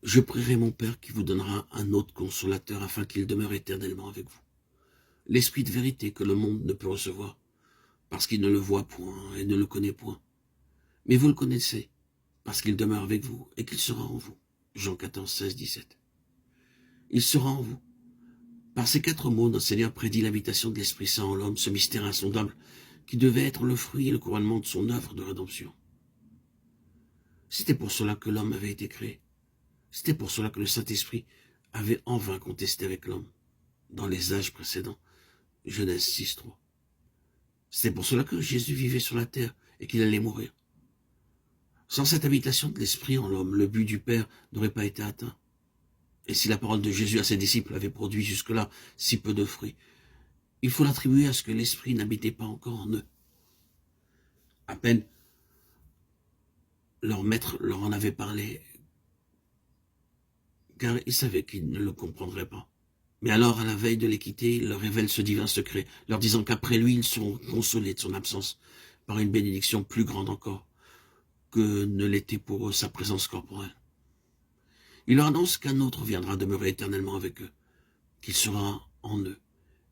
Je prierai mon Père qui vous donnera un autre consolateur afin qu'il demeure éternellement avec vous. L'Esprit de vérité que le monde ne peut recevoir, parce qu'il ne le voit point et ne le connaît point. Mais vous le connaissez, parce qu'il demeure avec vous et qu'il sera en vous. Jean 14, 16, 17. Il sera en vous. Par ces 4 mots, notre Seigneur prédit l'habitation de l'Esprit Saint en l'homme, ce mystère insondable qui devait être le fruit et le couronnement de son œuvre de rédemption. C'était pour cela que l'homme avait été créé. C'était pour cela que le Saint-Esprit avait en vain contesté avec l'homme dans les âges précédents. Genèse 6, 3. C'était pour cela que Jésus vivait sur la terre et qu'il allait mourir. Sans cette habitation de l'Esprit en l'homme, le but du Père n'aurait pas été atteint. Et si la parole de Jésus à ses disciples avait produit jusque-là si peu de fruits, il faut l'attribuer à ce que l'Esprit n'habitait pas encore en eux. À peine leur maître leur en avait parlé, car il savait qu'ils ne le comprendraient pas. Mais alors, à la veille de les quitter, il leur révèle ce divin secret, leur disant qu'après lui, ils seront consolés de son absence par une bénédiction plus grande encore que ne l'était pour eux sa présence corporelle. Il leur annonce qu'un autre viendra demeurer éternellement avec eux, qu'il sera en eux,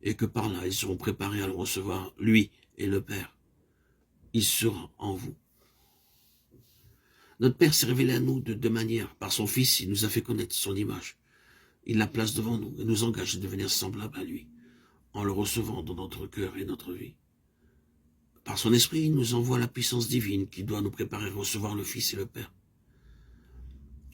et que par là, ils seront préparés à le recevoir, lui et le Père. Il sera en vous. Notre Père s'est révélé à nous de 2 manières. Par son Fils, il nous a fait connaître son image. Il la place devant nous et nous engage à devenir semblables à lui, en le recevant dans notre cœur et notre vie. Par son Esprit, il nous envoie la puissance divine qui doit nous préparer à recevoir le Fils et le Père.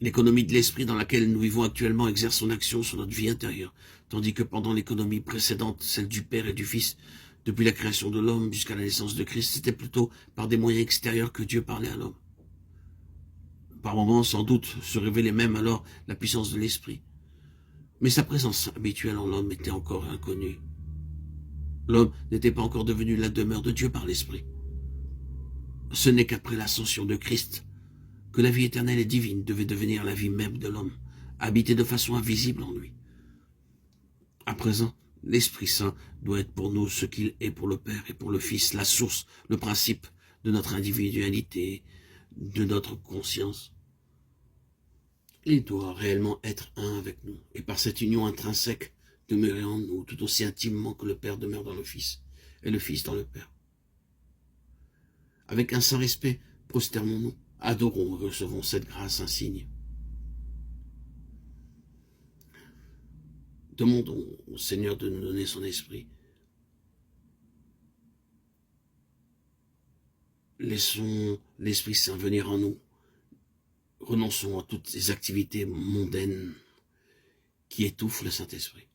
L'économie de l'Esprit dans laquelle nous vivons actuellement exerce son action sur notre vie intérieure, tandis que pendant l'économie précédente, celle du Père et du Fils, depuis la création de l'homme jusqu'à la naissance de Christ, c'était plutôt par des moyens extérieurs que Dieu parlait à l'homme. Par moments, sans doute, se révélait même alors la puissance de l'Esprit. Mais sa présence habituelle en l'homme était encore inconnue. L'homme n'était pas encore devenu la demeure de Dieu par l'Esprit. Ce n'est qu'après l'ascension de Christ que la vie éternelle et divine devait devenir la vie même de l'homme, habitée de façon invisible en lui. À présent, l'Esprit Saint doit être pour nous ce qu'il est pour le Père et pour le Fils, la source, le principe de notre individualité, de notre conscience. Il doit réellement être un avec nous, et par cette union intrinsèque, demeurer en nous tout aussi intimement que le Père demeure dans le Fils, et le Fils dans le Père. Avec un saint respect, prosternons-nous, adorons et recevons cette grâce insigne. Demandons au Seigneur de nous donner son esprit. Laissons l'Esprit Saint venir en nous. Renonçons à toutes ces activités mondaines qui étouffent le Saint-Esprit.